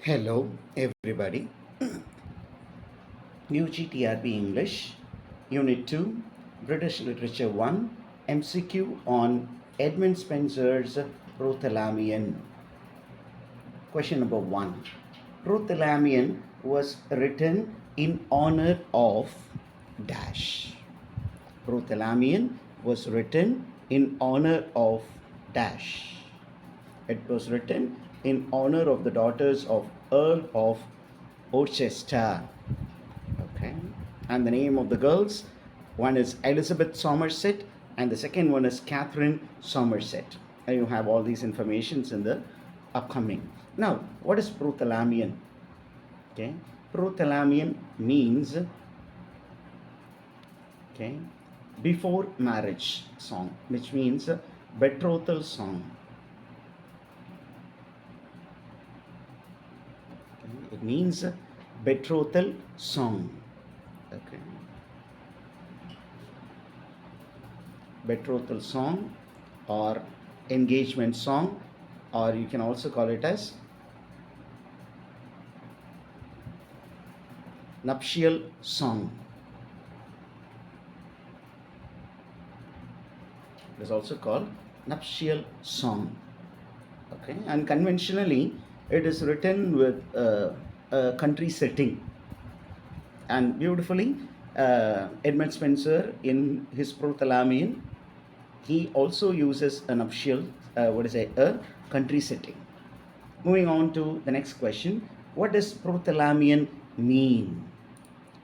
Hello, everybody. UGTRB-English, UNIT-2, British Literature 1, MCQ on Edmund Spenser's Prothalamion. Question number 1. Prothalamion was written in honor of dash. Prothalamion was written in honor of dash. It was written in honor of the daughters of Earl of Worcester. Okay, and the name of the girls, one is Elizabeth Somerset and the second one is Catherine Somerset. And you have all these informations in the upcoming. Now, what is Prothalamion? Okay, Prothalamion means before marriage song, which means betrothal song. It means betrothal song. Okay, betrothal song or engagement song, or you can also call it as nuptial song. It is also called nuptial song. Okay, and conventionally it is written with a country setting, and beautifully Edmund Spenser in his Prothalamion, he also uses a nuptial a country setting. Moving on to the next question, what does Prothalamion mean?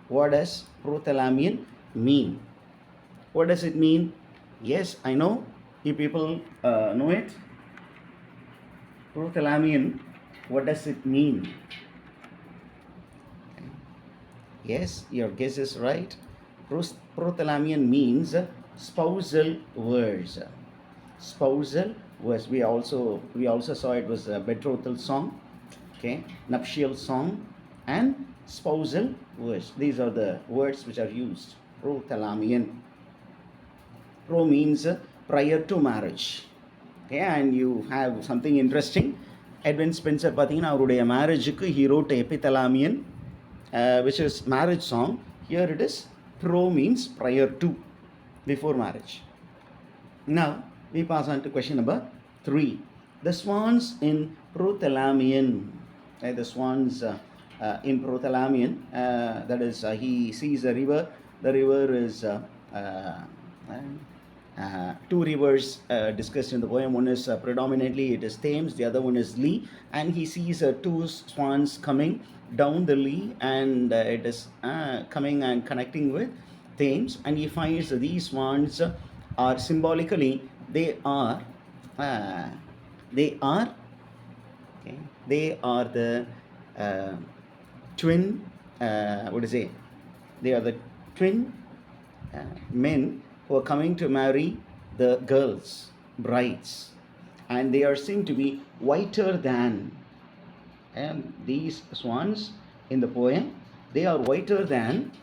What does Prothalamion mean? What does it mean? Yes, I know you people know it. Prothalamion, what does it mean? Yes, your guess is right. Prothalamion means spousal words. Spousal words. We also saw it was a betrothal song, okay, nuptial song, and spousal words. These are the words which are used. Prothalamion. Pro means prior to marriage. Okay, and you have something interesting. Edmund Spenser பார்த்தீங்கன்னா அவருடைய மேரேஜுக்கு he wrote Epithalamion, which is marriage song. Here it is pro means prior to, before marriage. Now we pass on to question number 3. The swans in Prothalamion. The swans in Prothalamion, that is he sees a river. The river is two rivers discussed in the poem. One is predominantly it is Thames, the other one is Lee, and he sees two swans coming down the Lee, and it is coming and connecting with Thames, and he finds that these swans are symbolically they are the twin they are the twin men who are coming to marry the girls, brides, and they are seen to be whiter than, and these swans in the poem, they are whiter than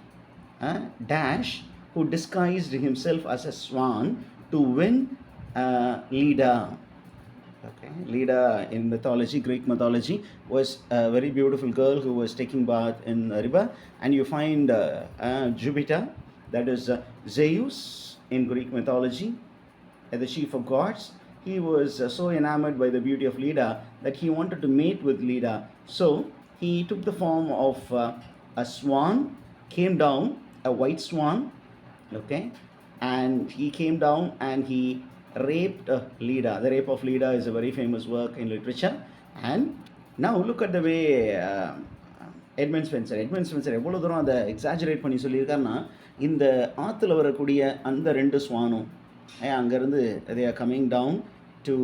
Dash, who disguised himself as a swan to win Leda. Okay, Leda in mythology, Greek mythology, was a very beautiful girl who was taking bath in a river, and you find Jupiter, that is Zeus in Greek mythology, the chief of gods. He was so enamored by the beauty of Leda that he wanted to mate with Leda. So he took the form of a swan, came down, a white swan, okay, and he came down and he raped Leda. The rape of Leda is a very famous work in literature. And now look at the way Edmund Spenser எவ்வளோ தூரம் அதை exaggerate பண்ணி சொல்லியிருக்காருன்னா, இந்த ஆற்றுல வரக்கூடிய அந்த ரெண்டு ஸ்வானும் அங்கேருந்து they are coming down to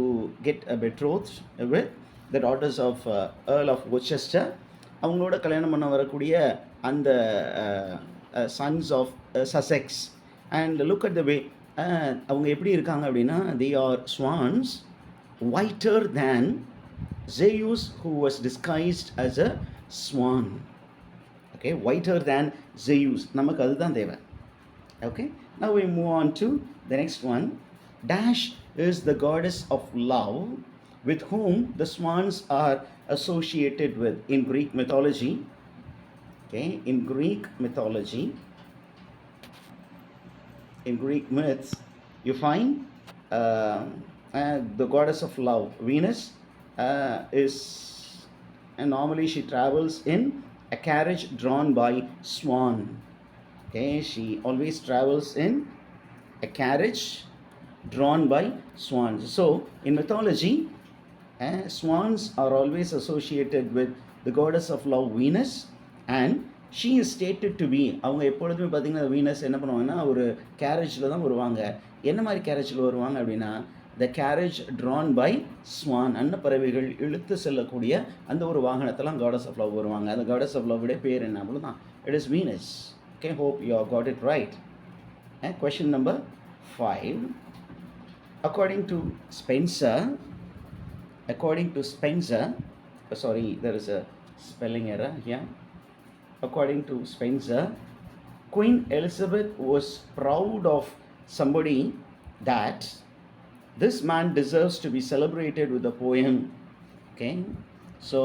get a betrothed with the daughters of Earl of Worcester. அவங்களோட கல்யாணம் பண்ண வரக்கூடிய அந்த sons of Sussex. And look at the way அவங்க எப்படி இருக்காங்க அப்படின்னா, they are swans whiter than Zeus, who was disguised as a swan. Okay, whiter than Zeus. நமக்கு அதுதான் தேவை. Okay, now we move on to the next one. Dash is the goddess of love with whom the swans are associated with in Greek mythology. Okay, in Greek myths, you find uh, the goddess of love, Venus, is, and normally she travels in a carriage drawn by swan. Okay, she always travels in a carriage drawn by swans. So in mythology, swans are always associated with the goddess of love, Venus, and she is stated to be, அவங்க எப்பொழுதுமே பார்த்தீங்கன்னா Venus என்ன பண்ணுவாங்கன்னா ஒரு கேரேஜில் தான் வருவாங்க. என்ன மாதிரி கேரேஜில் வருவாங்க அப்படின்னா, த கேரேஜ் ட்ரான் பை ஸ்வான், அன்னப்பறவைகள் இழுத்து செல்லக்கூடிய அந்த ஒரு வாகனத்தெல்லாம் காடஸ் ஆஃப் லவ் வருவாங்க. அந்த காடஸ் ஆஃப் லவ்வுடைய பேர் என்ன அவ்வளோதான், it is Venus. Okay, hope you have got it right. Question number 5. According to Spenser, sorry, there is a spelling error here. According to Spenser, Queen Elizabeth was proud of somebody that this man deserves to be celebrated with a poem. Okay, so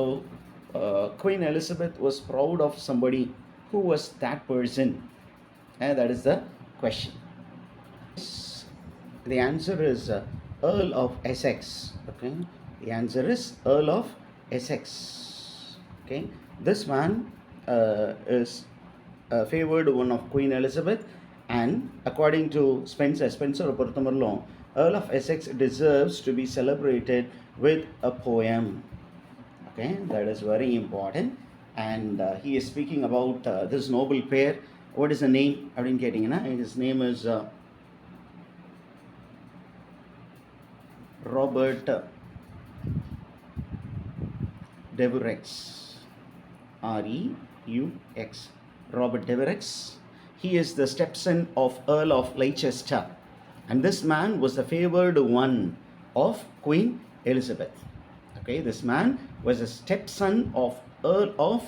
Queen Elizabeth was proud of somebody. Who was that person? That is the question. The answer is Earl of Essex. Okay, the answer is Earl of Essex. Okay, this man is a favored one of Queen Elizabeth, and according to Spenser பொறுத்தவரையிலும் Earl of Essex deserves to be celebrated with a poem. Okay, that is very important. And he is speaking about this noble pair. What is the name? அப்படின்னு கேட்டிங்கன்னா, his name is Robert Devereux, R-E-U-X, Robert Devereux. He is the stepson of Earl of Leicester, and this man was the favored one of Queen Elizabeth. Okay, this man was a stepson of Earl of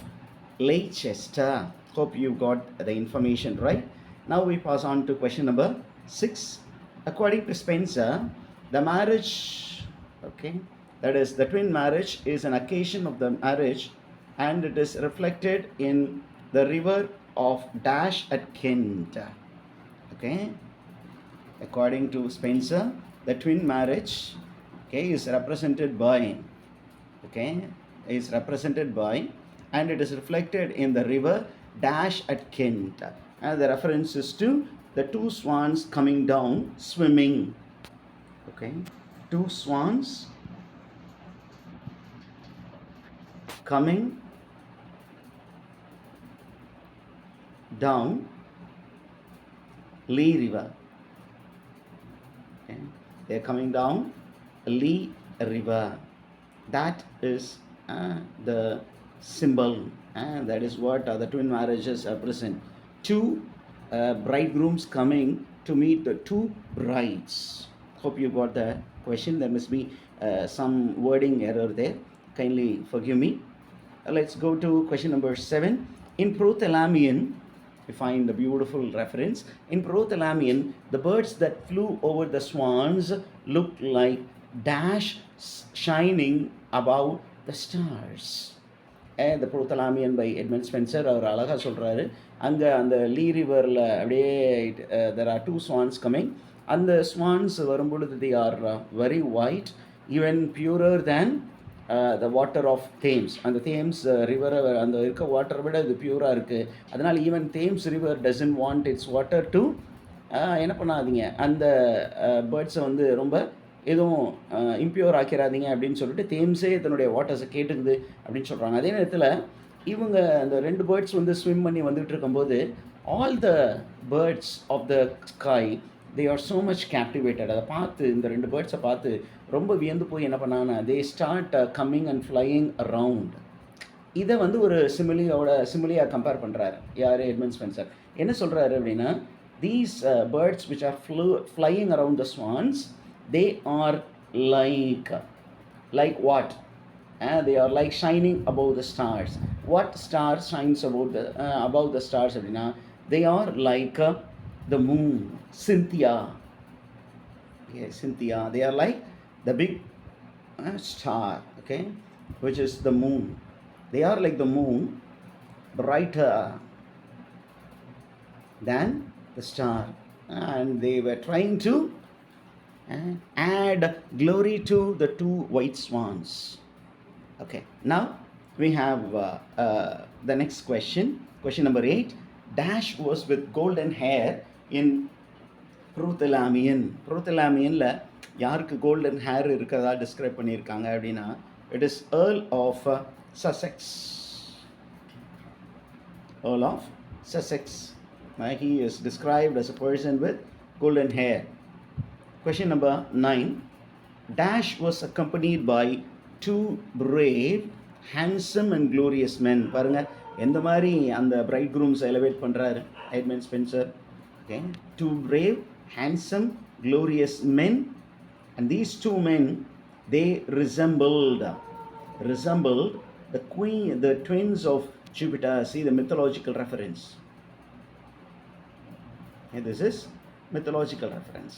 Leicester. Hope you got the information right. Now we pass on to question number 6. According to Spenser, the marriage, okay, that is the twin marriage, is an occasion of the marriage, and it is reflected in the river of Dash at Kent. Okay, according to Spenser, the twin marriage, okay, is represented by, and it is reflected in the river Dash at Kent, and the reference is to the two swans coming down swimming. Okay, two swans coming down Lee River. Okay, they are coming down Lee River. That is the symbol, and that is what the twin marriages represent. Two bridegrooms coming to meet the two brides. Hope you got the question. There must be some wording error there. Kindly forgive me. Let's go to question number 7. In Prothalamion, you find the beautiful reference. In Prothalamion, the birds that flew over the swans looked like dash shining above the stars. And the Prothalamion by Edmund Spenser, அவர் அழகாக சொல்கிறாரு, அங்கே அந்த லீ ரிவரில் அப்படியே there are two swans coming. அந்த swans வரும்பொழுது they are very white, even purer than the water of Thames. அந்த Thames ரிவரை அந்த இருக்க வாட்டரை விட இது பியூராக இருக்குது. அதனால் even Thames river doesn't want it's water to என்ன பண்ணாதீங்க, அந்த பேர்ட்ஸை வந்து ரொம்ப எதுவும் இம்பியூர் ஆக்கிறாதீங்க அப்படின்னு சொல்லிட்டு தேம்ஸே தன்னுடைய வாட்டர்ஸை கேட்டுக்குது அப்படின்னு சொல்கிறாங்க. அதே நேரத்தில் இவங்க அந்த ரெண்டு பேர்ட்ஸ் வந்து ஸ்விம் பண்ணி வந்துகிட்டு இருக்கும்போது all the birds of the sky they are so much captivated. அதை பார்த்து இந்த ரெண்டு பேர்ட்ஸை பார்த்து ரொம்ப வியந்து போய் என்ன பண்ணாங்கன்னா they start coming and flying around. இதை வந்து ஒரு சிமிலியாக கம்பேர் பண்ணுறாரு யார், எட்மண்ட் ஸ்பென்சர். என்ன சொல்கிறாரு அப்படின்னா, these birds which are flying around the swans, they are like what? They are like shining above the stars. What star shines above the stars அப்படின்னா, they are like the moon, Cynthia. Yes, Cynthia. They are like the big star, okay, which is the moon. They are like the moon, brighter than the star, and they were trying to add glory to the two white swans. Okay, now we have the next question. Question number 8. Dash was with golden hair in Prothalamion. Prothalamion யாருக்கு golden hair இருக்கிறதா describe பண்ணியிருக்காங்க அப்படின்னா, it is earl of Sussex. Earl of Sussex. He is described as a person with golden hair. Question number 9. Dash was accompanied by two brave, handsome and glorious men. பாருங்க எந்த மாதிரி அந்த bright grooms elevate பண்றாரு Edmund Spenser. Okay, two brave, handsome, glorious men, and these two men, they resembled the queen, the twins of Jupiter. See the mythological reference. Okay, this is mythological reference.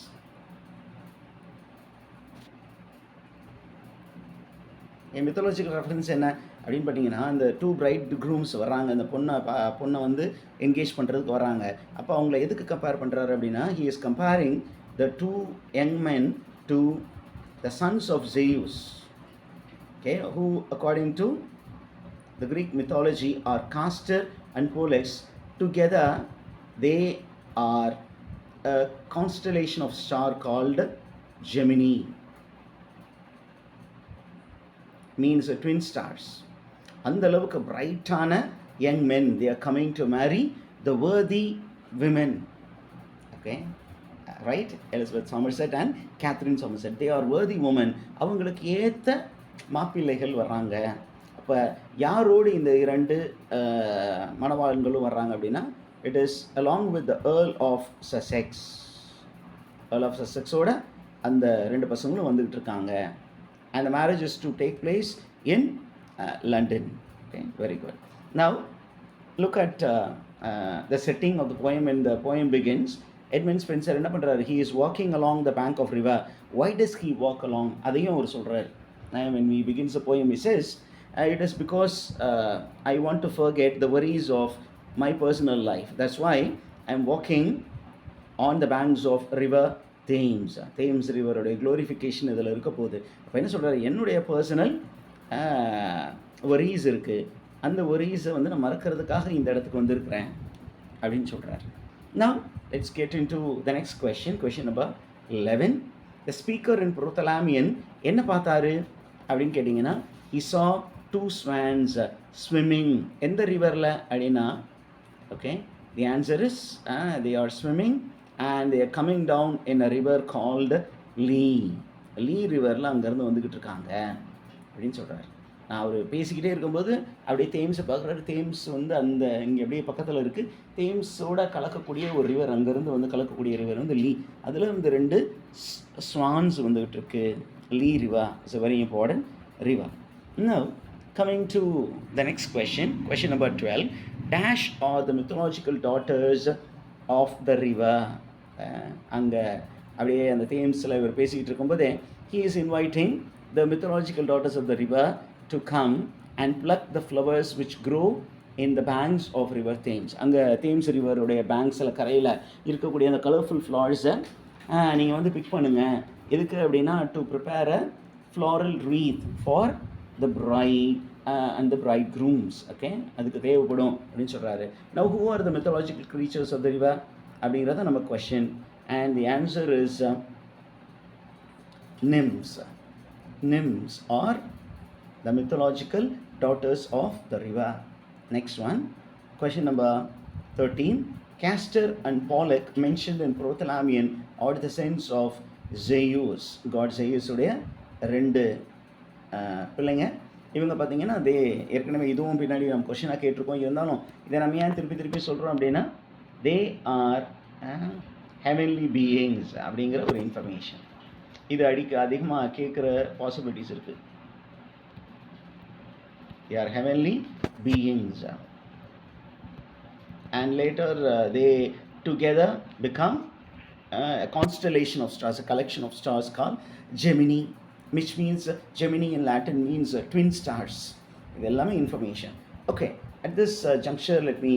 Mythological reference என்ன அப்படின்னு பார்த்தீங்கன்னா, அந்த two bright grooms வராங்க, அந்த பொண்ணை வந்து engage பண்ணுறதுக்கு வராங்க. அப்போ அவங்கள எதுக்கு கம்பேர் பண்ணுறாரு அப்படின்னா, he is comparing the two young men to the sons of Zeus, okay, who according to the Greek mythology are Castor and Pollux. Together they are a constellation of star called Gemini. Means twin stars. அந்த அளவுக்கு பிரைட்டான young men, they are coming to marry the worthy women. Okay, right? Elizabeth Somerset and Catherine Somerset, they are worthy women. அவங்களுக்கு ஏற்ற மாப்பிள்ளைகள் வர்றாங்க. அப்போ யாரோடு இந்த இரண்டு மணவாளன்களும் வர்றாங்க அப்படின்னா, it is along with the Earl of Sussex. Earl of Sussexோட அந்த ரெண்டு பசங்களும் வந்துக்கிட்டு இருக்காங்க. And the marriage is to take place in London. Okay, very good. Now look at the setting of the poem. When the poem begins, Edmund Spenser என்ன பண்றாரு? He is walking along the bank of river. Why does he walk along? அதையும் அவர் சொல்றாரு. When he begins the poem, he says, it is because I want to forget the worries of my personal life. That's why I am walking on the banks of river Thames ரிவருடைய glorification இதில் இருக்க போகுது. அப்போ என்ன சொல்கிறாரு, என்னுடைய personal worries இருக்குது, அந்த ஒரீஸை வந்து நான் மறக்கிறதுக்காக இந்த இடத்துக்கு வந்திருக்கிறேன் அப்படின்னு சொல்கிறார். Now let's get into the next question. Question number 11. The speaker in Prothalamion என்ன பார்த்தாரு அப்படின்னு கேட்டிங்கன்னா, he saw two swans swimming. எந்த ரிவரில் அப்படின்னா, okay, the answer is they are swimming and they are coming down in a river called Lee ரிவரில் அங்கேருந்து வந்துக்கிட்டு இருக்காங்க அப்படின்னு சொல்கிறார். நான் அவர் பேசிக்கிட்டே இருக்கும்போது அப்படியே தேம்ஸை பார்க்குறாரு. தேம்ஸ் வந்து அந்த இங்கே அப்படியே பக்கத்தில் இருக்குது. தேம்ஸோட கலக்கக்கூடிய ஒரு ரிவர், அங்கேருந்து வந்து கலக்கக்கூடிய ரிவர் வந்து லீ. அதில் வந்து ரெண்டு ஸ்வான்ஸ் வந்துக்கிட்டு இருக்கு. Lee river is a very important river. Now coming to the next question. Question number 12. Dash are the mythological daughters of the river. அங்கே அப்படியே அந்த தேம்ஸில் இவர் பேசிக்கிட்டு இருக்கும்போதே, he is inviting the mythological daughters of the river to come and pluck the flowers which grow in the banks of river Thames. அங்கே Thames ரிவருடைய பேங்க்ஸில் கரையில் இருக்கக்கூடிய அந்த கலர்ஃபுல் ஃப்ளவர்ஸை நீங்கள் வந்து பிக் பண்ணுங்கள். எதுக்கு அப்படின்னா, to prepare a floral wreath for the bride and the bridegrooms. Okay, அதுக்கு தேவைப்படும் அப்படின்னு சொல்கிறாரு. Now who are the mythological creatures of the river அப்படிங்கிறத நம்ம question, and the answer is nymphs are the mythological daughters of the river. Next one, question number 13. Castor and Pollux mentioned in Prothalamion are the sons of Zeus. God Zeus உடைய ரெண்டு பிள்ளைங்க. இவங்க பார்த்தீங்கன்னா, அதே ஏற்கனவே இதுவும் பின்னாடி நம்ம கொஷினாக கேட்டிருக்கோம். இருந்தாலும் இதை நம்ம ஏன் திருப்பி சொல்கிறோம் அப்படின்னா, தே ஆர் ஹெவன்லி பீயிங்ஸ் அப்படிங்கிற ஒரு இன்ஃபர்மேஷன். இது அதிகமாக கேட்குற பாசிபிலிட்டிஸ் இருக்குது. They are heavenly beings, and later they together become a constellation of stars, a collection of stars called Gemini. which means Gemini in Latin means twin stars. இது எல்லாமே information. Okay, at this juncture, let me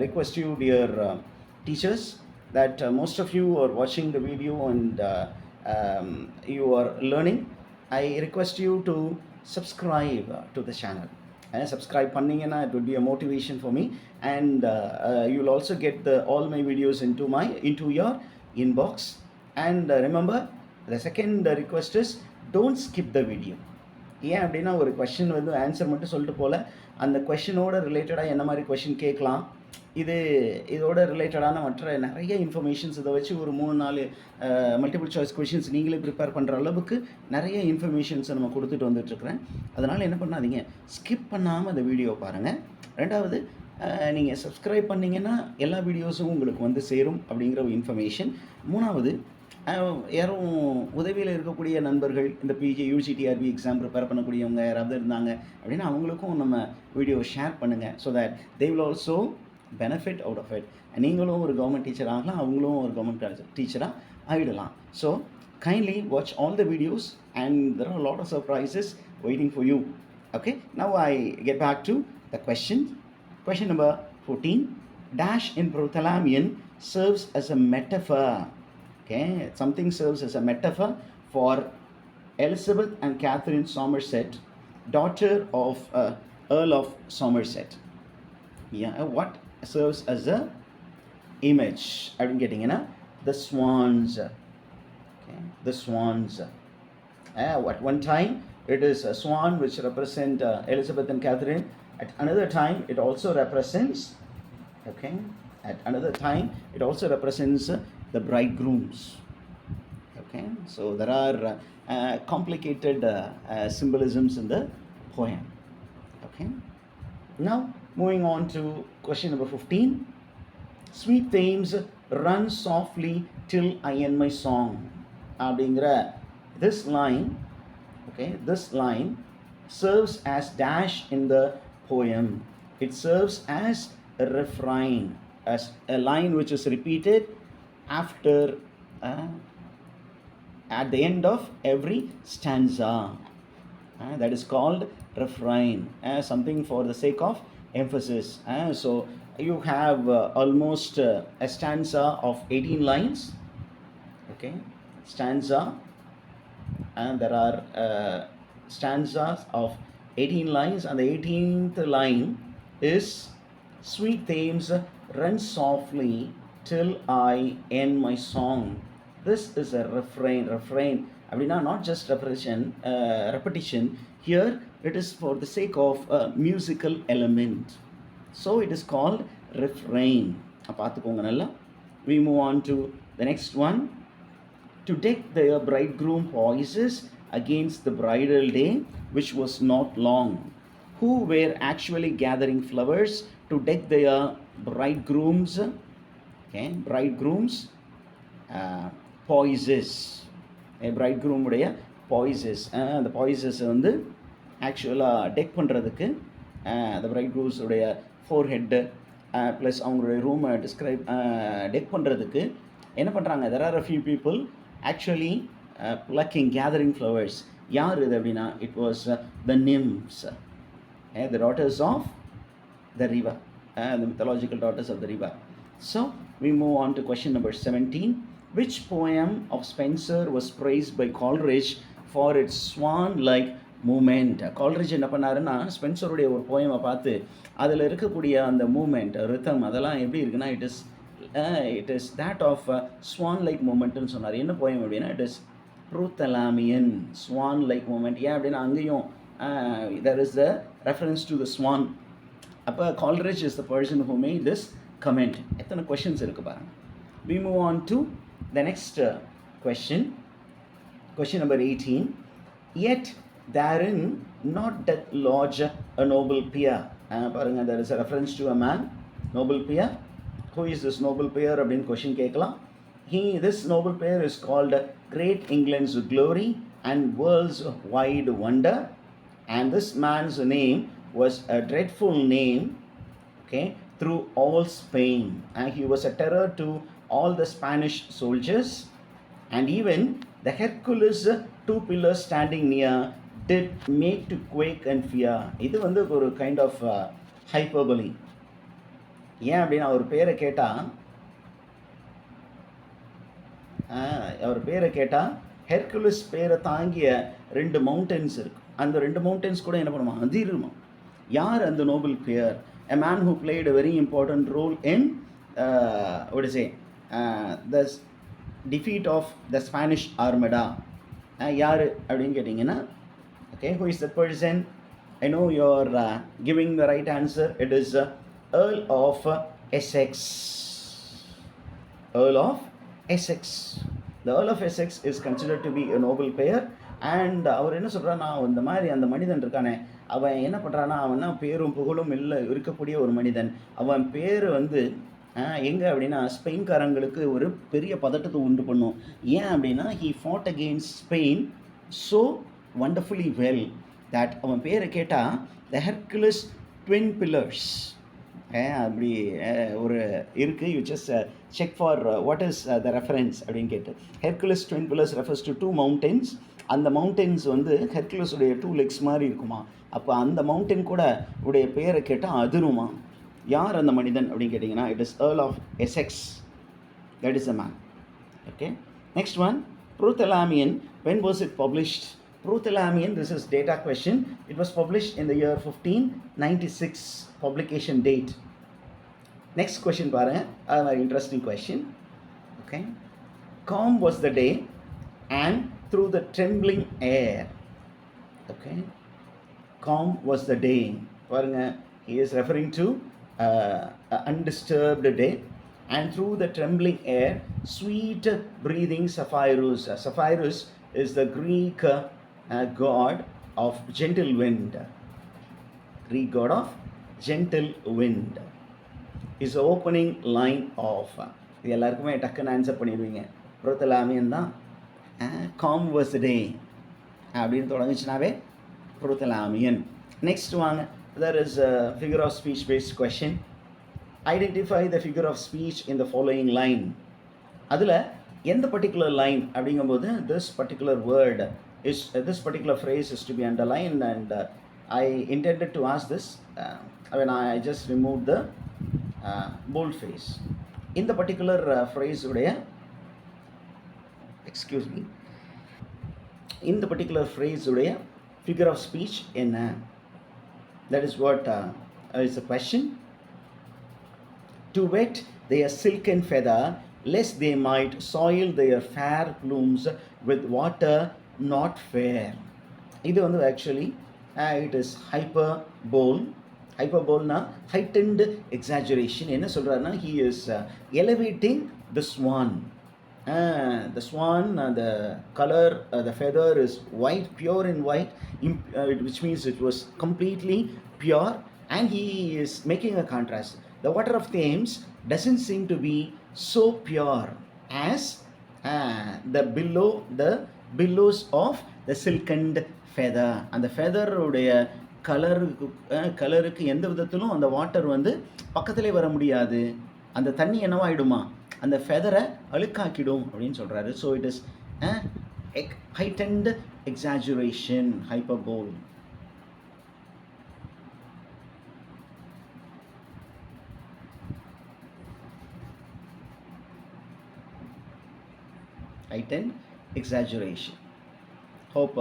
request you, dear teachers, that most of you are watching the video and you are learning. I request you to subscribe to the channel. Subscribe panningena, it would be a motivation for me, and you will also get all my videos into your inbox. And remember, the second request is, don't skip the video. ஏன் அப்படின்னா, ஒரு question வந்து answer மட்டும் சொல்லிட்டு போல, அந்த கொஷினோட ரிலேட்டடாக என்ன மாதிரி கொஷின் கேட்கலாம், இதோட ரிலேட்டடான மற்ற நிறைய இன்ஃபர்மேஷன்ஸ் இதை வச்சு ஒரு 3-4 மல்டிபிள் சாய்ஸ் கொஷின்ஸ் நீங்களே ப்ரிப்பேர் பண்ணுற அளவுக்கு நிறைய இன்ஃபர்மேஷன்ஸை நம்ம கொடுத்துட்டு வந்துட்டுருக்குறேன். அதனால் என்ன பண்ணாதீங்க, ஸ்கிப் பண்ணாமல் அந்த வீடியோவை பாருங்கள். ரெண்டாவது, நீங்கள் சப்ஸ்கிரைப் பண்ணிங்கன்னா எல்லா வீடியோஸும் உங்களுக்கு வந்து சேரும் அப்படிங்கிற ஒரு இன்ஃபர்மேஷன். மூணாவது, யாரும் உதவியில் இருக்கக்கூடிய நண்பர்கள், இந்த பிஜி யூஜிடிஆர்பி எக்ஸாம் ப்ரிப்பேர் பண்ணக்கூடியவங்க யாராவது இருந்தாங்க அப்படின்னா அவங்களுக்கும் நம்ம வீடியோ ஷேர் பண்ணுங்கள். So that they will also benefit out of it. நீங்களும் ஒரு கவர்மெண்ட் டீச்சர் ஆகலாம், அவங்களும் ஒரு கவர்மெண்ட் டீச்சராக ஆகிடலாம். So kindly watch all the videos, and there are a lot of surprises waiting for you. Okay, now I get back to the question. Question number 14. Dash in Prothalamion serves as a metaphor. Okay, something serves as a metaphor for Elizabeth and Catherine Somerset, daughter of Earl of Somerset. Yeah, what serves as a image? I've been getting, the swans. Okay, the swans. At one time, it is a swan which represent Elizabeth and Catherine. At another time, it also represents. Okay, at another time, it also represents the bridegrooms. Okay, so there are complicated symbolisms in the poem. Okay, now moving on to question number 15. Sweet Thames, run softly till I end my song. அப்படிங்கிற this line, okay, this line serves as dash in the poem. It serves as a refrain, as a line which is repeated after at the end of every stanza. That is called refrain, something for the sake of emphasis. So you have almost a stanza of 18 lines. Okay, stanza, and there are stanzas of 18 lines, and the 18th line is Sweet Thames, run softly till I end my song. This is a refrain. Abdina, not just repetition. Here it is for the sake of a musical element, so it is called refrain. We move on to the next one. To deck their bridegroom poises against the bridal day, which was not long, who were actually gathering flowers to deck their bridegrooms. Okay, bridegrooms poises. A bridegroom உடைய poises, அந்த poises வந்து ஆக்சுவலாக tech பண்ணுறதுக்கு the bridegrooms உடைய forehead plus அவங்களுடைய ரூமை tech பண்ணுறதுக்கு என்ன பண்ணுறாங்க, there are a few people actually plucking, gathering flowers. யார் இது அப்படின்னா, it was the nymphs, the daughters of the river, the mythological daughters of the river. So we move on to question number 17. Which poem of Spenser was praised by Coleridge for its swan-like movement? Coleridge என்ன பண்ணாருன்னா, ஸ்பென்சருடைய ஒரு போயமை பார்த்து அதில் இருக்கக்கூடிய அந்த moment, rhythm, அதெல்லாம் எப்படி இருக்குன்னா, it is that of swan-like movement-னு சொன்னார். என்ன போயம் அப்படின்னா, it is Prothalamion, swan-like movement. ஏன் அப்படின்னா, அங்கேயும் there is the reference to the swan. அப்போ Coleridge is the person who made this comment. எத்தனை questions இருக்கு பாருங்க. We move on to the next question. Question number 18. Yet therein not doth lodge a noble peer. பாருங்க, there is a reference to a man, noble peer. Who is this noble peer அப்படின்னு question கேட்கலாம். This noble peer is called Great England's Glory and World's Wide Wonder, and this man's name was a dreadful name, okay, through all Spain, and he was a terror to all the Spanish soldiers, and even The Hercules, two pillars standing near, did make to quake and fear. இது வந்து ஒரு kind of ஹைப்பர்பலி. ஏன் அப்படின்னா அவர் பேரை கேட்டால் Hercules பேரை தாங்கிய 2 mountains இருக்கு. அந்த 2 மவுண்டன்ஸ் கூட என்ன பண்ணுமா, அதிருமா. யார் அந்த Nobel player? A man who played a very important role in the defeat of the Spanish Armada. யார் அப்படின்னு கேட்டிங்கன்னா, okay, who is that person? I know you're giving the right answer. It is Earl of Essex. Earl of Essex. The Earl of Essex is considered to be a noble player. And அவர் என்ன சொல்கிறான்னா, இந்த மாதிரி அந்த மனிதன் இருக்கானே, அவன் என்ன பண்ணுறான்னா, அவன் பேரும் புகழும் இல்லை இருக்கக்கூடிய ஒரு மனிதன். அவன் பேர் வந்து எங்கே அப்படின்னா ஸ்பெயின்காரங்களுக்கு ஒரு பெரிய பதட்டத்தை உண்டு பண்ணும். ஏன் அப்படின்னா he fought against Spain so wonderfully well that அவன் பேரை கேட்டால் the Hercules twin pillars அப்படி ஒரு இருக்குது. You just check for what is the reference அப்படின்னு கேட்டு. Hercules twin pillars refers to 2 mountains. அந்த மவுண்டன்ஸ் வந்து ஹெர்குலஸுடைய 2 லெக்ஸ் மாதிரி இருக்குமா. அப்போ அந்த மவுண்டன் கூட உடைய பேரை கேட்டால் அதிருமா. யார் அந்த மனிதன் அப்படின்னு கேட்டிங்கன்னா, it is Earl of Essex. That is a man. Okay, next one, Prothalamion. When was it published? Prothalamion, this is data question. It was published in the year 1596. Publication date. Next question பாருங்க, a very interesting question. Okay, calm was the day and through the trembling air. Okay, calm was the day. பாருங்க, he is referring to undisturbed day. And through the trembling air, sweet breathing Zephyrus. Zephyrus is the Greek god of gentle wind. Greek god of gentle wind is the opening line of. இது எல்லாருக்குமே டக்குன்னு answer பண்ணிடுவீங்க. Prothalamion தான். Calm was the day அப்படின்னு தொடங்குச்சுனாவே Prothalamion. Next வாங்க, there is a figure of speech based question. Identify the figure of speech in the following line. அதில் எந்த particular line அப்படிங்கும்போது this particular word is this particular phrase is to be underlined, and I intended to ask this when I just removed the bold face. In the particular phrase உடைய, excuse me, in the particular phrase உடைய figure of speech என்ன? That is what is the question. To wet their silken feather, lest they might soil their fair plumes with water not fair. இது வந்து actually it is hyperbole. Hyperbole heightened exaggeration. என்ன சொல்றாருன்னா, he is elevating the swan. The swan, the color, the feather is white, pure and white, which means it was completely pure, and he is making a contrast. The water of Thames doesn't seem to be so pure as the billows of the silkened feather. அந்த ஃபெதருடைய கலருக்கு எந்த விதத்திலும் அந்த water வந்து பக்கத்திலே வர முடியாது. அந்த தண்ணி என்னவாயிடுமா, அந்த ஃபெதரை அழுக்காக்கிடும் அப்படின்னு சொல்கிறாரு. So it is heightened exaggeration, hyperbole. Heightened exaggeration. Hope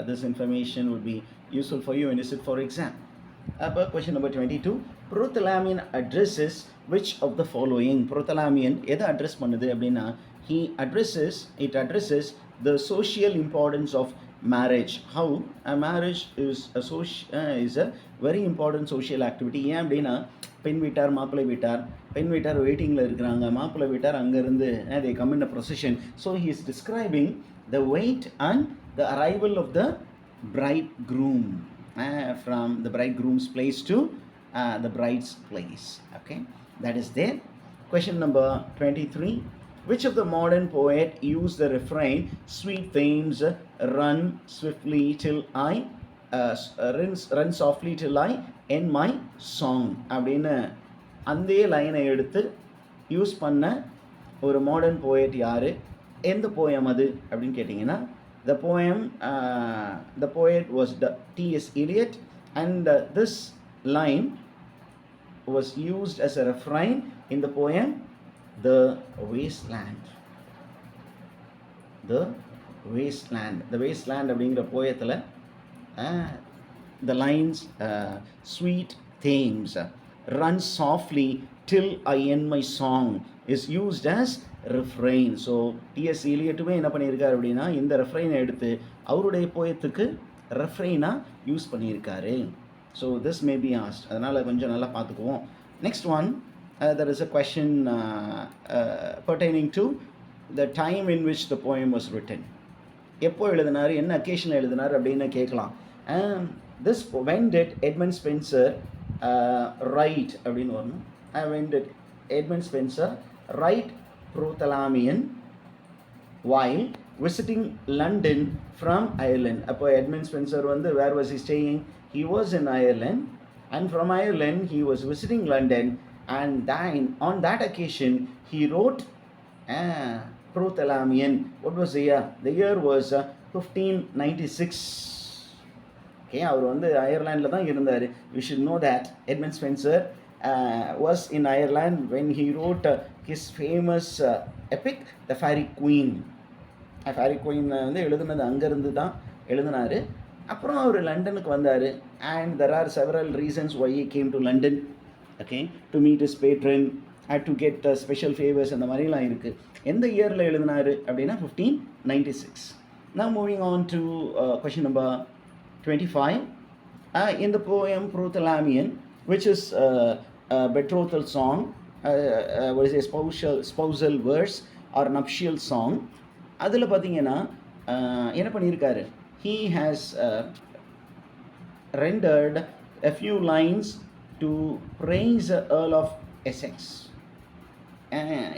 this information would be useful for you when you sit for exam. Question number 22. Prothalamion addresses which of the following? Prothalamion எதை அட்ரஸ் பண்ணுது அப்படின்னா, it addresses the social importance of marriage. How a marriage is a very important social activity. ஏன் அப்படின்னா, பெண் வீட்டார் மாப்பிள்ளை வீட்டார், பெண் வீட்டார் வெயிட்டிங்கில் இருக்கிறாங்க, மாப்பிள்ளை வீட்டார் அங்கேருந்து they come in a procession. So he is describing the wait and the arrival of the bridegroom from the bridegroom's place to the bride's place. Okay, that is there. Question number 23. Which of the modern poet used the refrain, sweet themes run swiftly till I run softly till I end my song அப்படின்னு அந்த லைனை எடுத்து use பண்ண ஒரு modern poet யார்? எந்த poem அது அப்படின்னு கேட்டிங்கன்னா the poem the poet was T.S. Eliot and this line was used as a refrain in the poem The Wasteland. The Wasteland அப்படிங்கிற போயத்தில் the lines sweet themes run softly till I end my song is used as refrain. So T எலியட்டுமே என்ன பண்ணியிருக்காரு அப்படின்னா இந்த ரெஃப்ரைனை எடுத்து அவருடைய போயத்துக்கு ரெஃப்ரைனாக யூஸ் பண்ணியிருக்காரு. So this may be asked, அதனால் கொஞ்சம் நல்லா பார்த்துக்குவோம். Next one, there is a question pertaining to the time in which the poem was written. எப்போ எழுதினார், என்ன அக்கேஷனில் எழுதினார் அப்படின்னு கேட்கலாம். This when did Edmund Spenser write அப்படின்னு வரணும். When did Edmund Spenser write Prothalamion while visiting London from Ireland? அப்போ Edmund Spenser வந்து where was he staying? He was in Ireland, and from Ireland he was visiting London, and then on that occasion he wrote Prothalamion. What was the year? The year was 1596. Okay, அவர் வந்து அயர்லாண்டில் தான் இருந்தார். You should know that Edmund Spenser was in Ireland when he wrote his famous epic The Fairy Queen. Fairy Queen வந்து எழுதுனது அங்கேருந்து தான் எழுதினார். அப்புறம் அவர் லண்டனுக்கு வந்தார். And there are several reasons why he came to London. Okay, to meet his patron, had to get special favors அந்த மாதிரிலாம் இருக்குது. எந்த இயரில் எழுதினார் அப்படின்னா 1596. Now moving on to question number 25. In the poem Prothalamion, which is a betrothal song, what is a spousal verse or nuptial song, அதில் பார்த்தீங்கன்னா என்ன பண்ணியிருக்காரு, he has rendered a few lines to praise Earl of Essex.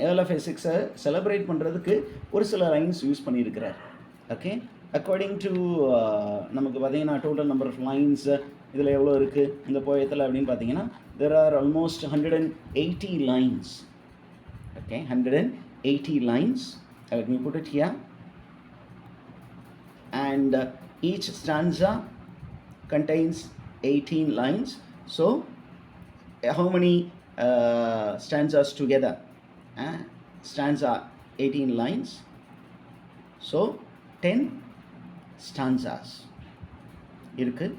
Earl of Essex-ஐ celebrate பண்ணுறதுக்கு ஒரு சில lines use பண்ணியிருக்கிறார். Okay, according to நமக்கு பார்த்தீங்கன்னா டோட்டல் நம்பர் ஆஃப் லைன்ஸ் இதில் எவ்வளோ இருக்குது இந்த போயத்தில் அப்படின்னு பார்த்தீங்கன்னா there are almost 180 lines. Okay, 180 lines. Let me put it here. And each stanza contains 18 lines. So how many stanzas together? Stanza 18 lines. So 10 stanzas இருக்கு.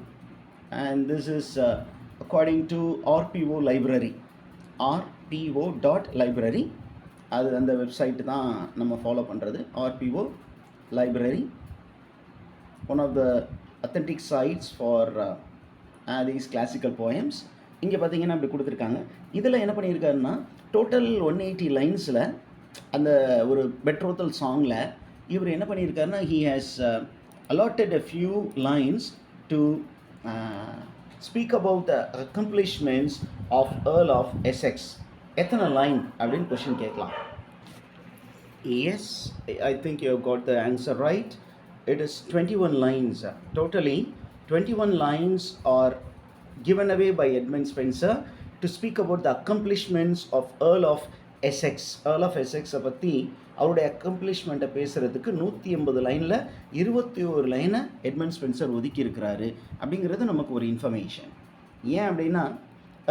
And this is according to RPO library, rpo.library. அது அந்த website தான் நம்ம follow பண்ணுறது. RPO library, one of the authentic sites for these classical poems. இங்கே பார்த்தீங்கன்னா அப்படி கொடுத்துருக்காங்க. இதில் என்ன பண்ணியிருக்காருன்னா டோட்டல் 180 லைன்ஸில் அந்த ஒரு பெட்ரோத்தல் சாங்கில் இவர் என்ன பண்ணியிருக்காருன்னா he has allotted a few lines to speak about the accomplishments of Earl of Essex. எத்தனை லைன் அப்படின்னு கொஸ்டின் கேட்கலாம். Yes, I think you have got the answer right. It is 21 lines. Totally 21 lines are given away by Edmund Spenser to speak about the accomplishments of Earl of Essex. Earl of Essex-ஐ பற்றி அவருடைய அக்கம்ப்ளிஷ்மெண்ட்டை பேசுகிறதுக்கு 180 லைனில் 21 லைனை Edmund Spencer ஒதுக்கி இருக்கிறாரு அப்படிங்கிறது நமக்கு ஒரு இன்ஃபர்மேஷன். ஏன் அப்படின்னா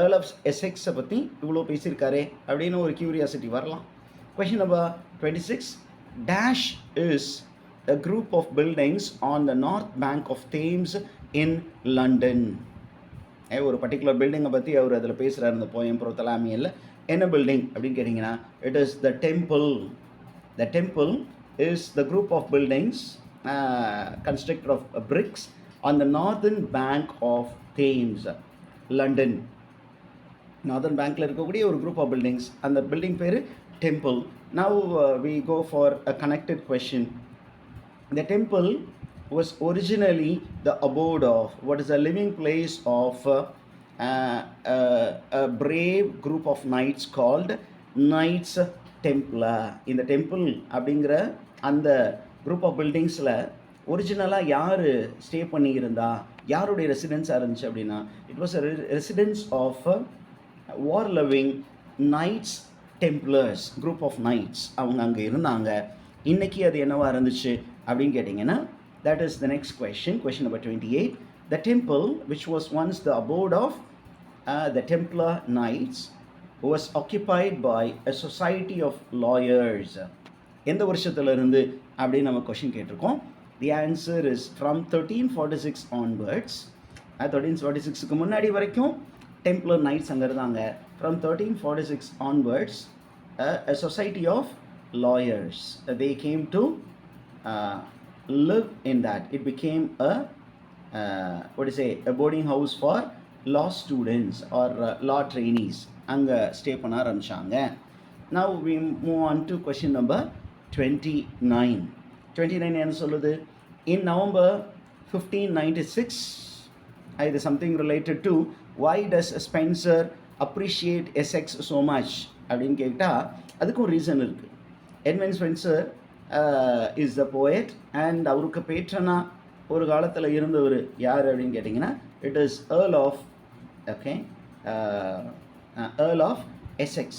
Earl of Essex-ஐ பற்றி இவ்வளோ பேசியிருக்காரே அப்படின்னு ஒரு கியூரியாசிட்டி வரலாம். Question number 26. Dash is a group of buildings on the north bank of Thames in London. ஒரு பர்டிகுலர் பில்டிங்கை பற்றி அவர் அதில் பேசுகிறார் இந்த போயம் ப்ரோத்தலாமியனில். என்ன பில்டிங் அப்படின்னு கேட்டிங்கன்னா it is the temple. The temple is the group of buildings constructed of bricks on the northern bank of Thames, London. Northern bankல இருக்கக்கூடிய ஒரு group of buildings. அந்த building பேர் temple. Now we go for a connected question. The temple was originally the abode of, what is a living place of a brave group of knights called Knights Templar. இந்த temple அப்படிங்கிற அந்த group of பில்டிங்ஸில் ஒரிஜினலாக யார் stay பண்ணியிருந்தா, யாருடைய ரெசிடென்ஸாக இருந்துச்சு அப்படின்னா it was a residence of war loving knights templars, group of knights. அவங்க அங்கே இருந்தாங்க. இன்னைக்கு அது என்னவா இருந்துச்சு அப்படின்னு கேட்டிங்கன்னா, that is the next question, question number 28. The temple, which was once the abode of the Templar Knights, was occupied by a society of lawyers. எந்த வருஷத்துலேருந்து அப்படின்னு நம்ம கொஷின் கேட்டிருக்கோம். The answer is from 1346 onwards. 1346க்கு முன்னாடி வரைக்கும் Templar nights அங்கே இருந்தாங்க. From 1346 onwards, a society of lawyers, they came to live in that. It became a boarding house for law students or law trainees. அங்கே stay பண்ண ஆரம்பித்தாங்க. Now we move on to question number 29. 29 என்ன சொல்லுது? In November 1596, இது something related to why does Spencer appreciate Essex so much அப்படின்னு கேட்டால் அதுக்கும் reason இருக்குது. Edmund Spenser is the poet and அவருக்கு பேட்ரனா ஒரு காலத்தில் இருந்தவர் யார் அப்படின்னு கேட்டிங்கன்னா, it is Earl of Essex.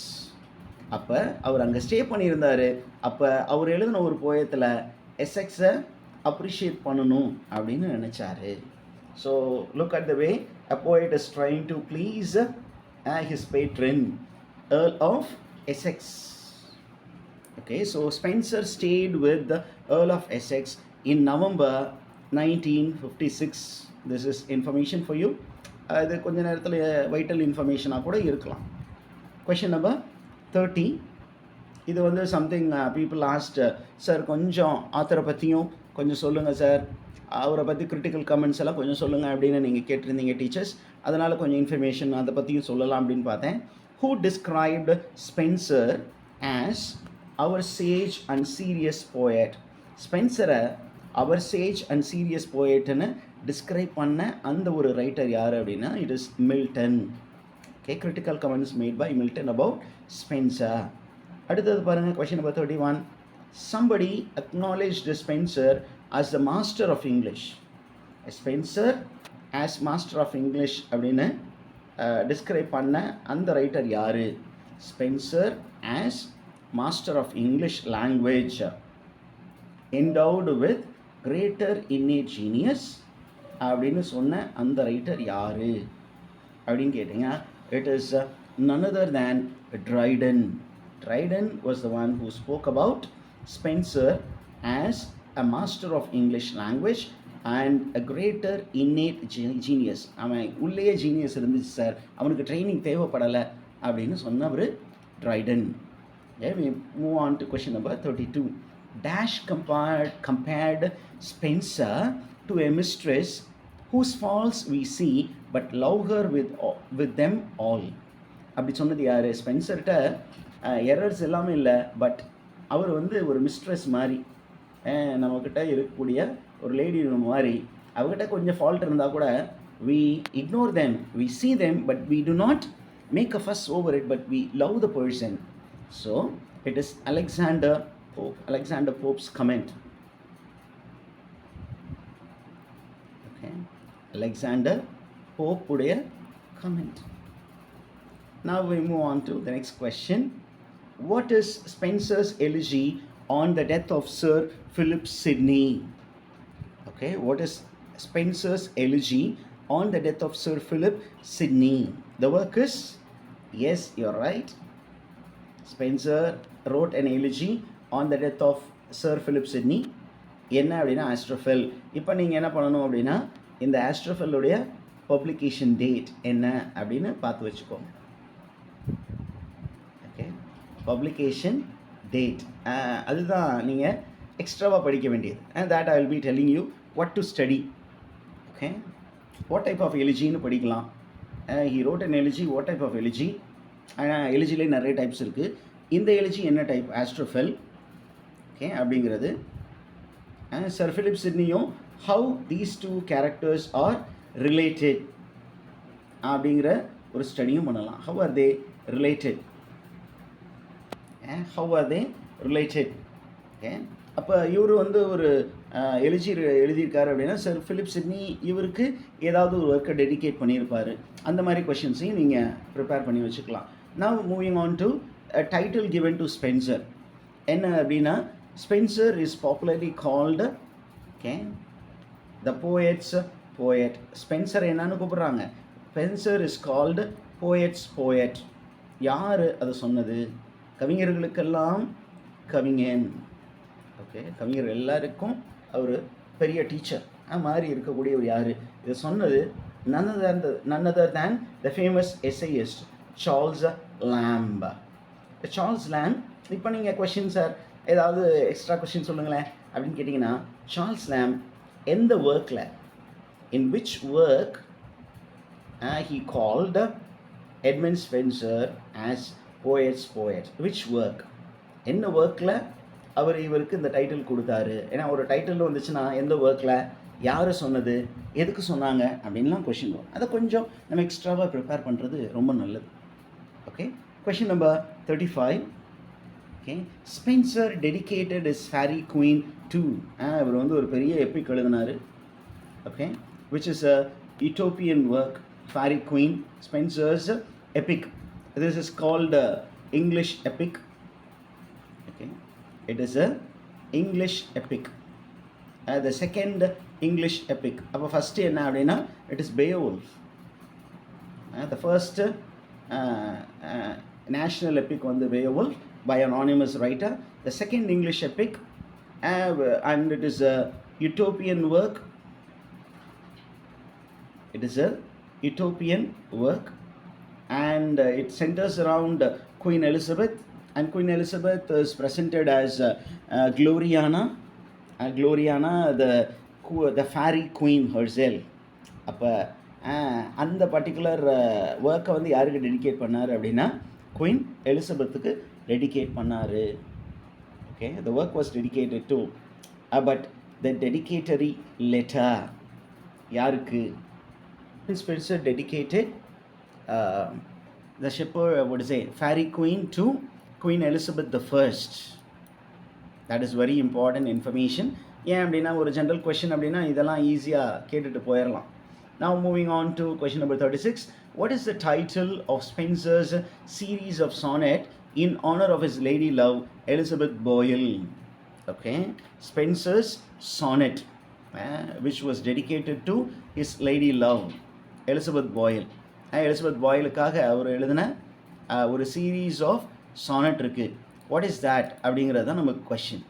அப்போ அவர் அங்கே ஸ்டே பண்ணியிருந்தார். அப்போ அவர் எழுதின ஒரு போயத்தில் எசெக்ஸை அப்ரிஷியேட் பண்ணணும் அப்படின்னு நினச்சாரு. So look at the way a poet is trying to please his patron, Earl of Essex. Okay, so Spenser stayed with the Earl of Essex in November 1956. This is information for you. இது கொஞ்ச நேரத்தில் vital இன்ஃபர்மேஷனாக கூட இருக்கலாம். Question number 30. இது வந்து something people asked, sir கொஞ்சம் ஆத்தரை பற்றியும் கொஞ்சம் சொல்லுங்கள் சார், அவரை பற்றி கிரிட்டிக்கல் கமெண்ட்ஸ் எல்லாம் கொஞ்சம் சொல்லுங்கள் அப்படின்னு நீங்கள் கேட்டிருந்தீங்க டீச்சர்ஸ். அதனால் கொஞ்சம் இன்ஃபர்மேஷன் அதை பற்றியும் சொல்லலாம் அப்படின்னு பார்த்தேன். Who described Spenser as our sage and serious poet? ஸ்பென்சரை அவர் சேஜ் அண்ட் சீரியஸ் போயட்னு டிஸ்கிரைப் பண்ண அந்த ஒரு ரைட்டர் யார் அப்படின்னா, it is Milton. Okay, critical comments made by Milton about Spenser. அடுத்தது பாருங்கள், question number 31. Somebody acknowledged Spenser as the master of English. Spenser as master of English அப்படின்னு describe பண்ண அந்த ரைட்டர் யார்? Spencer as master of English language, endowed with greater innate genius அப்படின்னு சொன்ன அந்த writer யார் அப்படின்னு கேட்டிங்கன்னா, it is none other than Dryden. Dryden was the one who spoke about Spenser as a master of English language and a greater innate genius. அவன் உள்ளே genius இருந்துச்சு sir, அவனுக்கு ட்ரைனிங் தேவைப்படலை அப்படின்னு சொன்னவர் Dryden. Okay, we move on to question number 32. Dash compared Spenser to a mistress whose faults we see but love her with them all. அப்படி சொன்னது யார்? ஸ்பென்சர்கிட்ட errors எல்லாமே இல்லை, பட் அவர் வந்து ஒரு மிஸ்ட்ரெஸ் மாதிரி, நம்மக்கிட்ட இருக்கக்கூடிய ஒரு லேடி மாதிரி. அவர்கிட்ட கொஞ்சம் ஃபால்ட் இருந்தால் கூட we ignore them, we see them, but we do not make a fuss over it, but we love the person. So it is Alexander Pope's comment. Okay, Alexander Pope உடைய comment. Now we move on to the next question. What is Spenser's elegy on the death of Sir Philip Sidney? Okay, what is Spenser's elegy on the death of Sir Philip Sidney? The work is, yes, you're right. Spenser wrote an elegy on the death of Sir Philip Sidney. என்ன அப்படின்னா ஆஸ்ட்ரோஃபெல். இப்போ நீங்கள் என்ன பண்ணணும் அப்படின்னா, இந்த ஆஸ்ட்ரோஃபெல்லுடைய publication date என்ன அப்படின்னு பார்த்து வச்சுக்கோங்க. ஓகே, பப்ளிகேஷன் டேட் அதுதான் நீங்கள் எக்ஸ்ட்ராவாக படிக்க வேண்டியது. And that I will be telling you what to study. Okay, what type of elegy-ன்னு படிக்கலாம். he wrote an elegy. What type of elegy? எலிஜிலே நிறைய டைப்ஸ் இருக்குது. இந்த எலிஜி என்ன டைப்? ஆஸ்ட்ரோஃபெல். ஓகே, அப்படிங்கிறது. சர் ஃபிலிப் சிட்னியும் how these two characters are related அப்படிங்கிற ஒரு ஸ்டடியும் பண்ணலாம். How are they related? Okay, அப்போ இவர் வந்து ஒரு எழுதியிருக்காரு அப்படின்னா, சர் ஃபிலிப் சிட்னி இவருக்கு ஏதாவது ஒரு ஒர்க்கை டெடிகேட் பண்ணியிருப்பார். அந்த மாதிரி கொஷின்ஸையும் நீங்கள் ப்ரிப்பேர் பண்ணி வச்சுக்கலாம். Now moving on to a title given to Spenser. என்ன அப்படின்னா, Spenser is popularly called, okay, the poet's poet. Spencer என்னன்னு கூப்பிடுறாங்க? Spenser is called poet's poet. யார் அது சொன்னது? கவிஞர்களுக்கெல்லாம் கவிஞன். ஓகே, கவிஞர் எல்லாருக்கும் அவர் பெரிய டீச்சர் மாதிரி இருக்கக்கூடியவர் யார்? இது சொன்னது none other than the famous essayist Charles Lamb. Charles Lamb. இப்போ நீங்கள் கொஷின் சார் ஏதாவது எக்ஸ்ட்ரா கொஷின் சொல்லுங்களேன் அப்படின்னு கேட்டிங்கன்னா, சார்ல்ஸ் லேம்ப் எந்த ஒர்க்கில், in which work he called Edmund Spenser as poet's poet? Which work? என்ன ஒர்க்கில் அவர் இவருக்கு இந்த டைட்டில் கொடுத்தாரு? ஏன்னா ஒரு டைட்டில் வந்துச்சுன்னா எந்த ஒர்க்கில், யார் சொன்னது, எதுக்கு சொன்னாங்க அப்படின்லாம் கொஷின் வரும். அதை கொஞ்சம் நம்ம எக்ஸ்ட்ராவாக ப்ரிப்பேர் பண்ணுறது ரொம்ப நல்லது. Okay, question number 35. Okay, Spenser dedicated is Faerie Queene to. இவர் வந்து ஒரு பெரிய எப்பிக் எழுதினார். Okay, which is a utopian work. Faerie Queene, Spenser's epic. This is called English epic. Okay, it is a English epic. The second English epic. அப்போ first என்ன அப்படின்னா, it is Beowulf. The first national epic வந்து Beowulf by an anonymous writer. The second English epic, and it is a utopian work. It is a utopian work, and it centers around Queen Elizabeth, and Queen Elizabeth is presented as Gloriana, the fairy queen herself. அப்போ அந்த particular ஒர்க்கை வந்து யாருக்கு dedicate பண்ணார் அப்படின்னா, queen எலிசபெத்துக்கு dedicate பண்ணார். Okay, the work was dedicated to, but the dedicatory letter யாருக்கு? Spenser dedicated the shepherd, what to say, fairy queen to Queen Elizabeth the First. That is very important information. ஏன் அப்படின்னா ஒரு general question அப்படின்னா இதெல்லாம் ஈஸியாக கேட்டுட்டு போயிடலாம். Now moving on to question number 36. What is the title of Spenser's series of sonnet in honor of his lady love Elizabeth Boyle? Okay, Spenser's sonnet which was dedicated to his lady love Elizabeth Boyle. Elizabeth பாயிலுக்காக அவர் எழுதின ஒரு series of sonnet இருக்குது. What is that அப்படிங்கிறது தான் நமக்கு கொஷின்.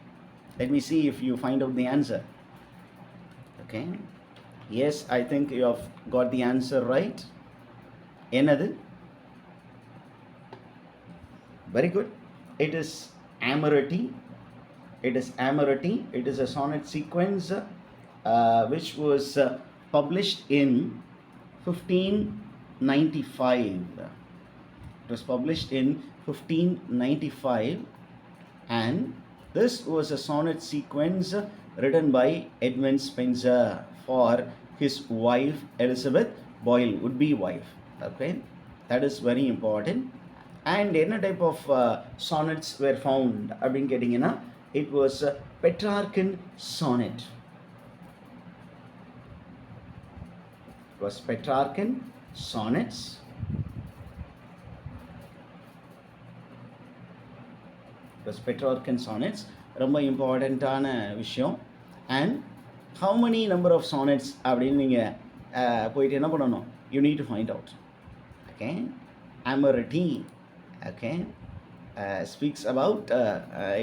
Let me see if you find out the answer. Okay, yes, I think you have got the answer right. என்னது? Very good. It is Amority. It is Amority. It is a sonnet sequence which was published in 1595. It was published in 1595, and this was a sonnet sequence written by Edmund Spenser for his wife Elizabeth Boyle, would-be wife. Okay, that is very important. And என்ன type of sonnets were found அப்படின்னு கேட்டிங்கன்னா, it was Petrarchan sonnet. It was Petrarchan sonnets. It was Petrarchan sonnets. ரொம்ப இம்பார்ட்டண்ட்டான விஷயம். And how many number of sonnets அப்படின்னு நீங்கள் போயிட்டு என்ன பண்ணணும்? You need to find out. Okay, Amority. Okay, speaks about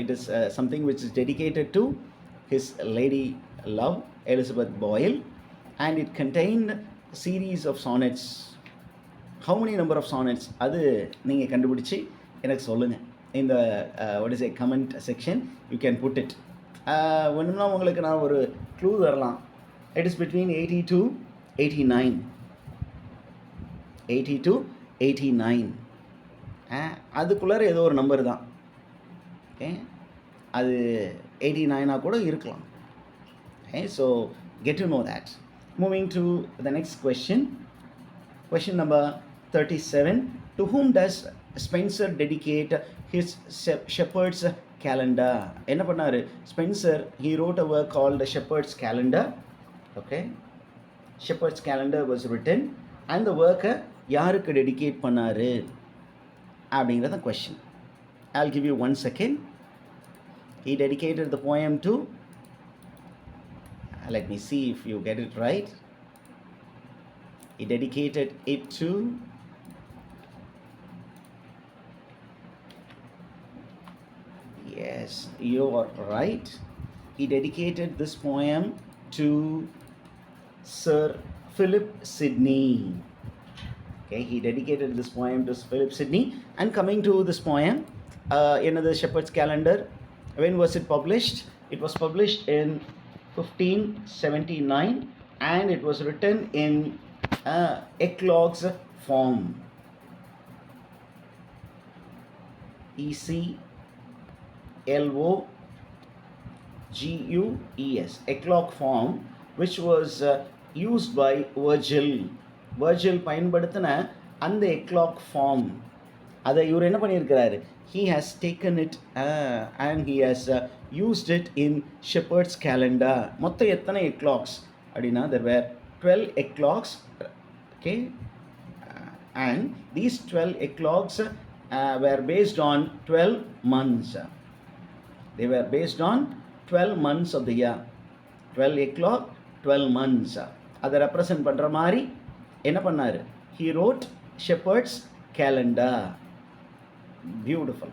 it is something which is dedicated to his lady love Elizabeth Boyle, and it contained a series of sonnets. How many number of sonnets அது நீங்கள் கண்டுபிடிச்சி எனக்கு சொல்லுங்கள். இந்த what is a comment section, you can put it. ஒன்றும்னா உங்களுக்கு நான் ஒரு clue தரலாம். It is between 80 to 89. 80 to 89. அதுக்குள்ளார ஏதோ ஒரு நம்பர் தான். ஓகே, அது 89 கூட இருக்கலாம். Okay, so get to know that. Moving to the next question. Question number 37. To whom does Spenser dedicate his shepherd's calendar? என்ன பண்ணாரு Spenser? He wrote a work called the Shepherd's Calendar. Okay, Shepherd's Calendar was written, and the work யாருக்கு dedicate பண்ணாரு அப்படிங்கிறத question. I'll give you 1 second. He dedicated the poem to, let me see if you get it right. He dedicated it to, yes, you are right. He dedicated this poem to Sir Philip Sidney. Okay, he dedicated this poem to Philip Sidney. And coming to this poem, another Shepherd's Calendar, when was it published? It was published in 1579 and it was written in eclogues form. eclogues, eclogue form, which was used by Virgil. Virgil பயன்படுத்தின அந்த eclogue form, அதை இவர் என்ன பண்ணியிருக்கிறாரு? He has taken it and he has used it in Shepherd's Calendar. மொத்தம் எத்தனை eclogues அப்படின்னா, there were 12 eclogues. Okay, and these 12 eclogues were based on 12 months. They were based on 12 months of the year. 12 eclogue, 12 months. அதை represent பண்ணுற மாதிரி என்ன பண்ணார்? He wrote Shepherd's Calendar. Beautiful.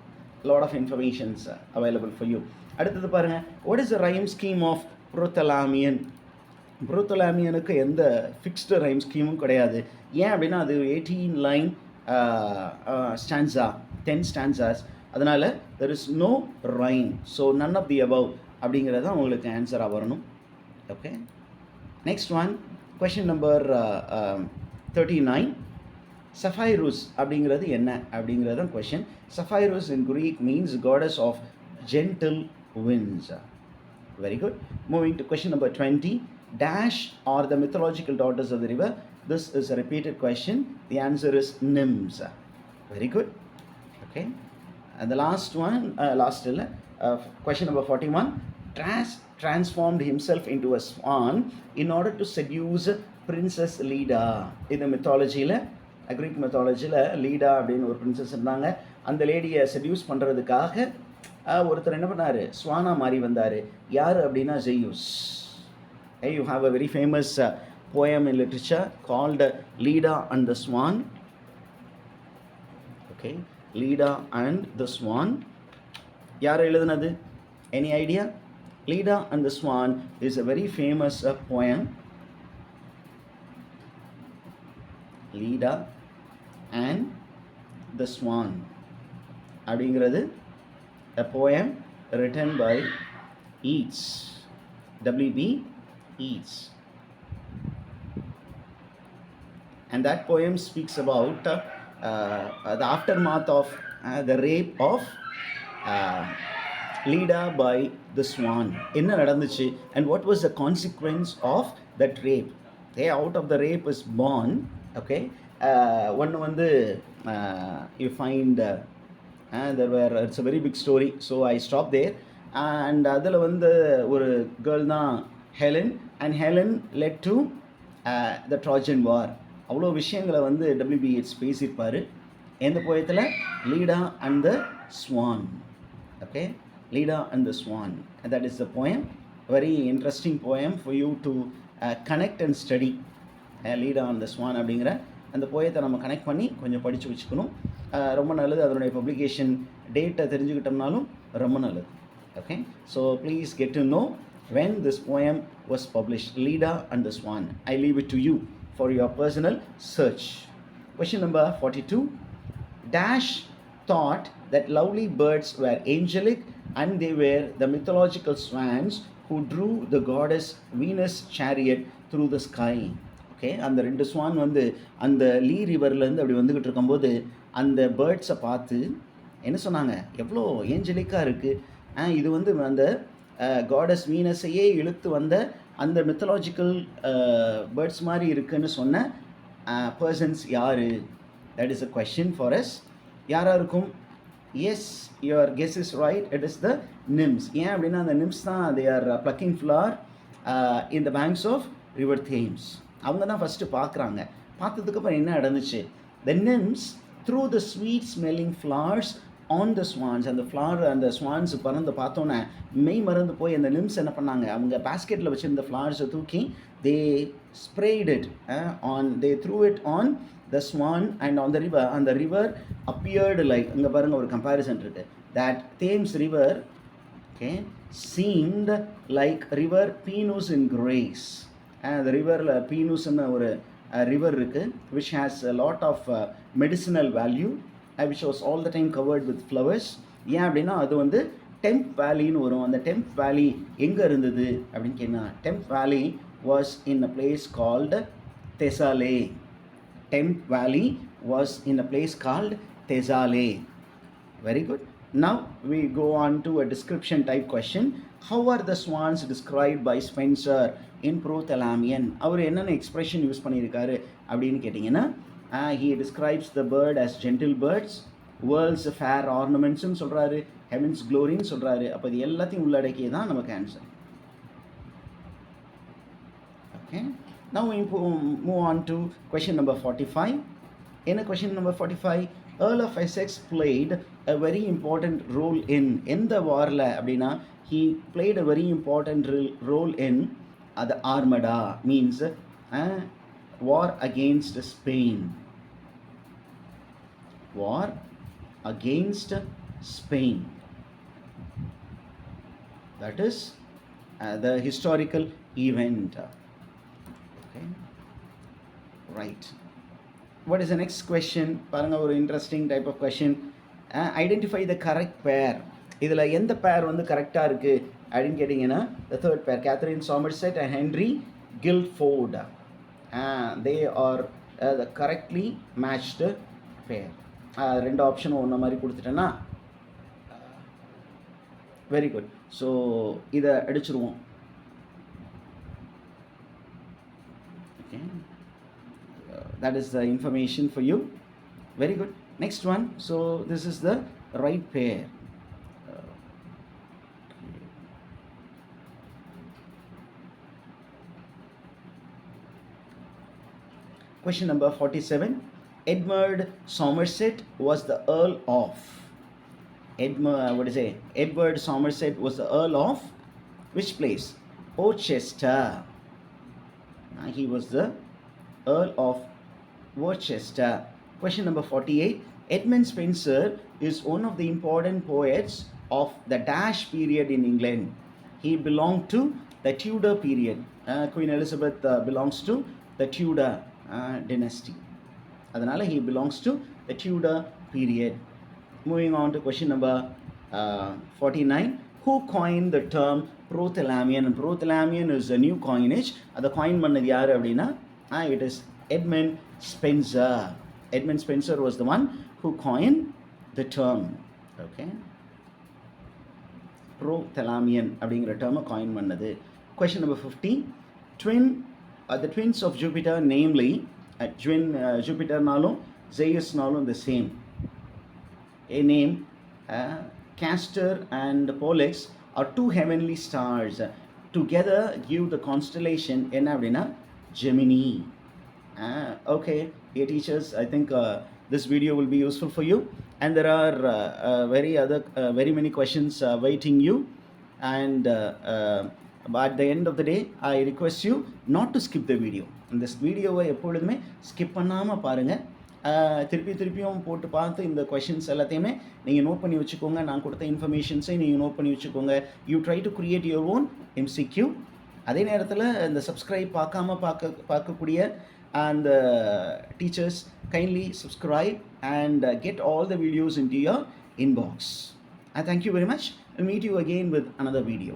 Lot of informations available for you. அடுத்தது பாருங்க, what is the rhyme scheme of Prothalamion? Prothalamion-க்கு எந்த fixed rhyme ஸ்கீமும் கிடையாது. ஏன் அப்படின்னா அது 18 லைன் ஸ்டான்ஸா, 10 ஸ்டான்ஸாஸ், அதனால் there is no rhyme. So none of the above அப்படிங்கிறது தான் உங்களுக்கு ஆன்சராக வரணும். Okay, next one, question number 39. Sapphirus அப்படிங்கிறது என்ன அப்படிங்கிறது தான் question. Sapphirus in Greek means goddess of gentle winds. Very good. Moving to question number 20. Dash are the mythological daughters of the river. This is a repeated question. The answer is nymphs. Very good. Okay. And the last one, question number 41. Transformed himself into a swan in order to seduce Princess Leda. இந்த mythology-ல, Greek mythology-ல லீடா அப்படின்னு ஒரு princess இருந்தாங்க. அந்த லேடியை seduce பண்ணுறதுக்காக ஒருத்தர் என்ன பண்ணார்? ஸ்வானா மாறி வந்தார். யார் அப்படின்னா ஜெயூஸ். You have a very famous poem in literature called Leda and the Swan. Okay, Leda and the Swan. யார் எழுதுனது? Any idea? Leda and the Swan is a very famous poem. Leda and the Swan அப்படிங்கிறது a poem written by Yeats, W.B. Yeats, and that poem speaks about the aftermath of the rape of Leda by the Swan. என்ன நடந்துச்சு and what was the consequence of that rape? Okay, out of the rape is born. Okay, one வந்து you find there were, it's a very big story, so I stopped there. And அதில் வந்து ஒரு girl தான் Helen, and Helen led to the Trojan War. அவ்வளோ விஷயங்களை வந்து W.B. Yeats பேசியிருப்பார். எந்த போயத்தில்? Leda and the Swan. Okay, Leda and the Swan, and that is the poem. Very interesting poem for you to connect and study. Leda and the Swan அப்படிங்கிற அந்த போயத்தை நம்ம connect பண்ணி கொஞ்சம் படித்து வச்சுக்கணும். ரொம்ப நல்லது. அதனுடைய பப்ளிகேஷன் டேட்டை தெரிஞ்சுக்கிட்டோம்னாலும் ரொம்ப நல்லது. Okay, so please get to know when this poem was published, Leda and the Swan. I leave it to you for your personal search. Question number 42. Dash thought that lovely birds were angelic and they were the mythological swans who drew the goddess Venus' chariot through the sky. Okay, அந்த 2 Swan வந்து அந்த லீ ரிவர்லேருந்து அப்படி வந்துக்கிட்டு இருக்கும்போது அந்த பேர்ட்ஸை பார்த்து என்ன சொன்னாங்க? எவ்வளோ ஏஞ்சலிக்காக இருக்குது, இது வந்து அந்த காடஸ் வீனஸையே இழுத்து வந்த அந்த மித்தலாஜிக்கல் பேர்ட்ஸ் மாதிரி இருக்குன்னு சொன்ன பர்சன்ஸ் யார்? That is a question for us. யாராக இருக்கும்? Yes, your guess is right. It is the nymphs. ஏன் அப்படின்னா அந்த நிம்ஸ் தான் they are plucking flower in the banks of river Thames. அவங்க தான் ஃபஸ்ட்டு பார்க்குறாங்க. பார்த்ததுக்கப்புறம் என்ன நடந்துச்சு? த நிம்ஸ் threw the sweet smelling flowers on the swans, and the flower and the swans பறந்து பார்த்தோன்னே மெய் மறந்து போய் அந்த நிம்ஸ் என்ன பண்ணாங்க, அவங்க பாஸ்கெட்டில் வச்சுருந்த ஃப்ளவர்ஸை தூக்கி they sprayed it they threw it on the swan and on the river, and the river appeared like, இங்கே பாருங்கள் ஒரு கம்பேரிசன் இருக்குது, that Thames river okay seemed like river Pinus in grace. The riverல பீனூஸ்னு ஒரு ரிவர் இருக்குது which has a lot of medicinal value, which was all the time covered with flowers. ஏன் அப்படின்னா அது வந்து டெம்ப் வேலின்னு வரும். அந்த டெம்ப் வேலி எங்கே இருந்தது அப்படின்னு கேட்டால், டெம்ப் வேலி was in a place called Thessale. Temp Valley was in a place called Thessale. Very good. Now we go on to a description type question. How are the swans described by Spenser in Prothalamion? அவர் என்னென்ன expression use பண்ணியிருக்காரு அப்படின்னு கேட்டிங்கன்னா, he describes the bird as gentle birds, world's fair ornamentsன்னு சொல்கிறாரு, heaven's gloryன்னு சொல்கிறாரு. அப்போ இது எல்லாத்தையும் உள்ளடக்கியே தான் நமக்கு answer. Okay. Now we move on to question number 45. In a question number 45, Earl of Essex played a very important role in the warla அப்படின்னா he played a very important role in the Armada, means war against Spain. War against Spain. That is the historical event. Okay. Right. What is the next question? பாருங்க ஒரு interesting type of question. Identify the correct pair. இதில் எந்த pair வந்து கரெக்டாக இருக்குது அப்படின்னு கேட்டிங்கன்னா, the third pair Catherine Somerset and Henry Guildford. They are the correctly matched pair. ரெண்டு ஆப்ஷனும் ஒன்று மாதிரி கொடுத்துட்டேன்னா வெரி குட். ஸோ இதை அடிச்சிருவோம். That is the information for you. Very good. Next one. So this is the right pair. Question number 47. Edmund Somerset was the Earl of. Edward Somerset was the Earl of which place? Worcester. He was the Earl of Worcester. Question number 48. Edmund Spenser is one of the important poets of the Dash period in England. He belonged to the Tudor period. Queen Elizabeth belongs to the Tudor dynasty. Adanala he belongs to the Tudor period. Moving on to question number 49. Who coined the term Prothalamion? Prothalamion is a new coinage. The coin பண்ணது யார் அப்படின்னா, it is Edmund Spenser. Edmund Spenser was the one who coined the term. Okay. Prothalamion அப்படிங்கிற term coin பண்ணது. Question number 50. The twins of Jupiter, namely Jupiter நாலும் Zeus நாலும் the same. A name Castor and Pollux are two heavenly stars. Together give the constellation என்ன அப்படின்னா Gemini. Okay, dear teachers, I think this video will be useful for you, and there are very many questions waiting you, and but at the end of the day I request you not to skip the video. This video எப்பொழுதுமே skip பண்ணாமல் பாருங்கள். திருப்பியும் போட்டு பார்த்து இந்த questions எல்லாத்தையுமே நீங்கள் note பண்ணி வச்சுக்கோங்க. நான் கொடுத்த இன்ஃபர்மேஷன்ஸை நீங்கள் நோட் பண்ணி வச்சுக்கோங்க. You try to create your own MCQ. அதே நேரத்தில் இந்த சப்ஸ்கிரைப் பார்க்கக்கூடிய and teachers, kindly subscribe and get all the videos into your inbox. I thank you very much. I'll meet you again with another video.